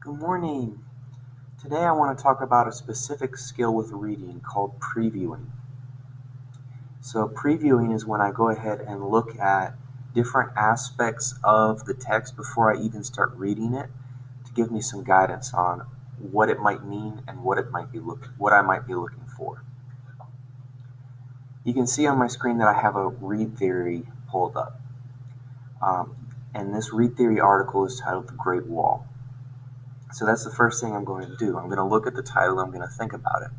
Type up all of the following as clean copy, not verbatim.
Good morning. Today I want to talk about a specific skill with reading called previewing. So previewing is when I go ahead and look at different aspects of the text before I even start reading it to give me some guidance on what it might mean and what I might be looking for. You can see on my screen that I have a read theory pulled up. And this read theory article is titled The Great Wall. So that's the first thing I'm going to do. I'm going to look at the title, I'm going to think about it.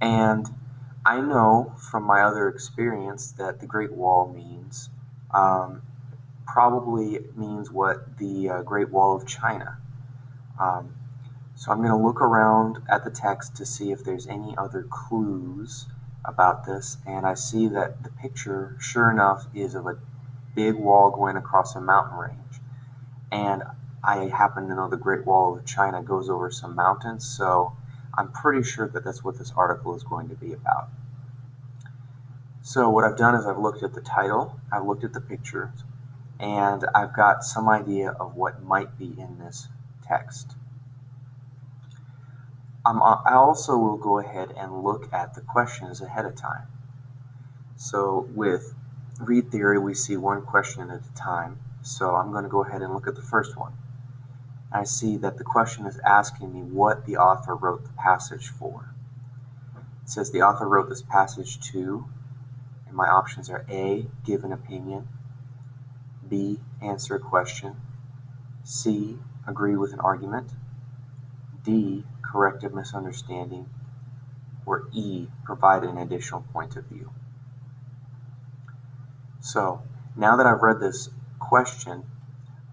And I know from my other experience that the Great Wall probably means what the Great Wall of China. So I'm going to look around at the text to see if there's any other clues about this, and I see that the picture, sure enough, is of a big wall going across a mountain range. And I happen to know the Great Wall of China goes over some mountains, so I'm pretty sure that that's what this article is going to be about. So what I've done is I've looked at the title, I've looked at the pictures, and I've got some idea of what might be in this text. I also will go ahead and look at the questions ahead of time. So with read theory, we see one question at a time, so I'm going to go ahead and look at the first one. I see that the question is asking me what the author wrote the passage for. It says the author wrote this passage to, and my options are A, give an opinion, B, answer a question, C, agree with an argument, D, correct a misunderstanding, or E, provide an additional point of view. So now that I've read this question,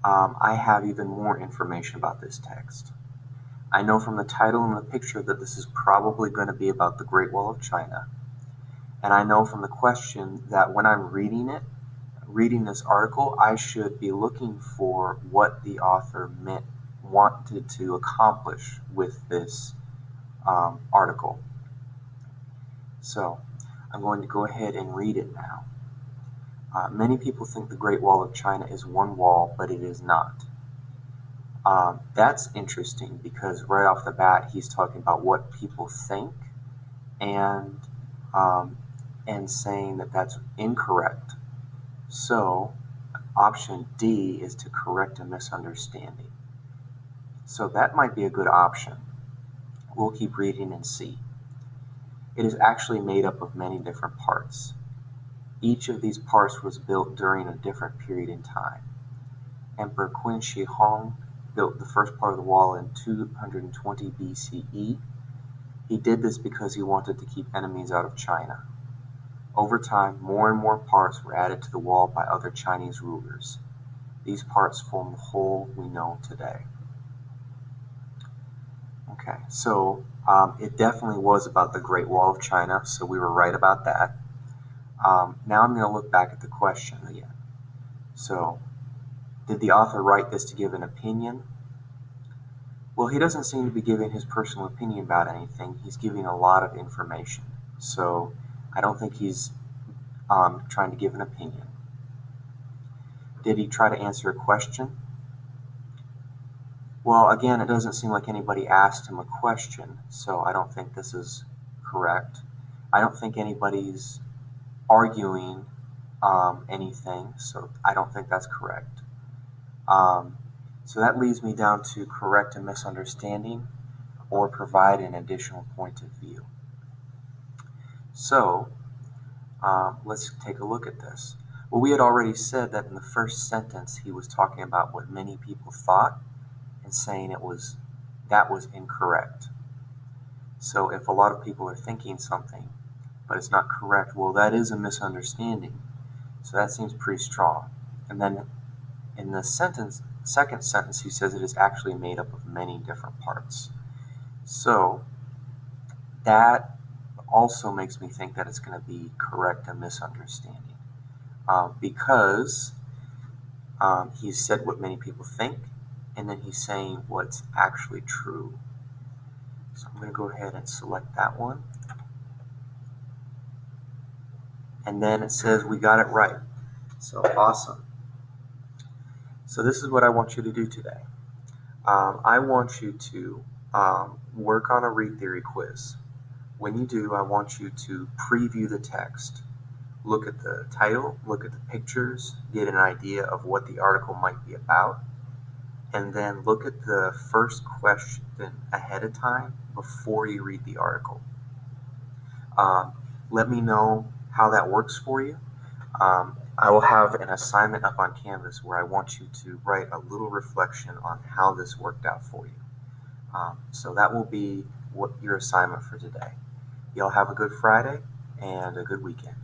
I have even more information about this text. I know from the title and the picture that this is probably going to be about the Great Wall of China. And I know from the question that when I'm reading this article, I should be looking for what the author wanted to accomplish with this article. So I'm going to go ahead and read it now. Many people think the Great Wall of China is one wall, but it is not. That's interesting because right off the bat, he's talking about what people think and saying that that's incorrect. So option D is to correct a misunderstanding. So that might be a good option. We'll keep reading and see. It is actually made up of many different parts. Each of these parts was built during a different period in time. Emperor Qin Shi Huang built the first part of the wall in 220 BCE. He did this because he wanted to keep enemies out of China. Over time, more and more parts were added to the wall by other Chinese rulers. These parts form the whole we know today. Okay, so it definitely was about the Great Wall of China, so we were right about that. Now I'm going to look back at the question again. So, did the author write this to give an opinion? Well, he doesn't seem to be giving his personal opinion about anything. He's giving a lot of information. So, I don't think he's trying to give an opinion. Did he try to answer a question? Well, again, it doesn't seem like anybody asked him a question, so I don't think this is correct. I don't think anybody's arguing anything, so I don't think that's correct. So that leaves me down to correct a misunderstanding or provide an additional point of view. So let's take a look at this. Well, we had already said that in the first sentence he was talking about what many people thought and saying that was incorrect. So if a lot of people are thinking something but it's not correct, well, that is a misunderstanding. So that seems pretty strong. And then in the second sentence, he says it is actually made up of many different parts. So that also makes me think that it's going to be correct a misunderstanding because he said what many people think, and then he's saying what's actually true. So I'm going to go ahead and select that one. And then it says we got it right. So awesome. So this is what I want you to do today. I want you to work on a read theory quiz. When you do, I want you to preview the text. Look at the title, look at the pictures, get an idea of what the article might be about, and then look at the first question ahead of time before you read the article. Um, Let me know how that works for you. I will have an assignment up on Canvas where I want you to write a little reflection on how this worked out for you. So that will be what your assignment for today. Y'all have a good Friday and a good weekend.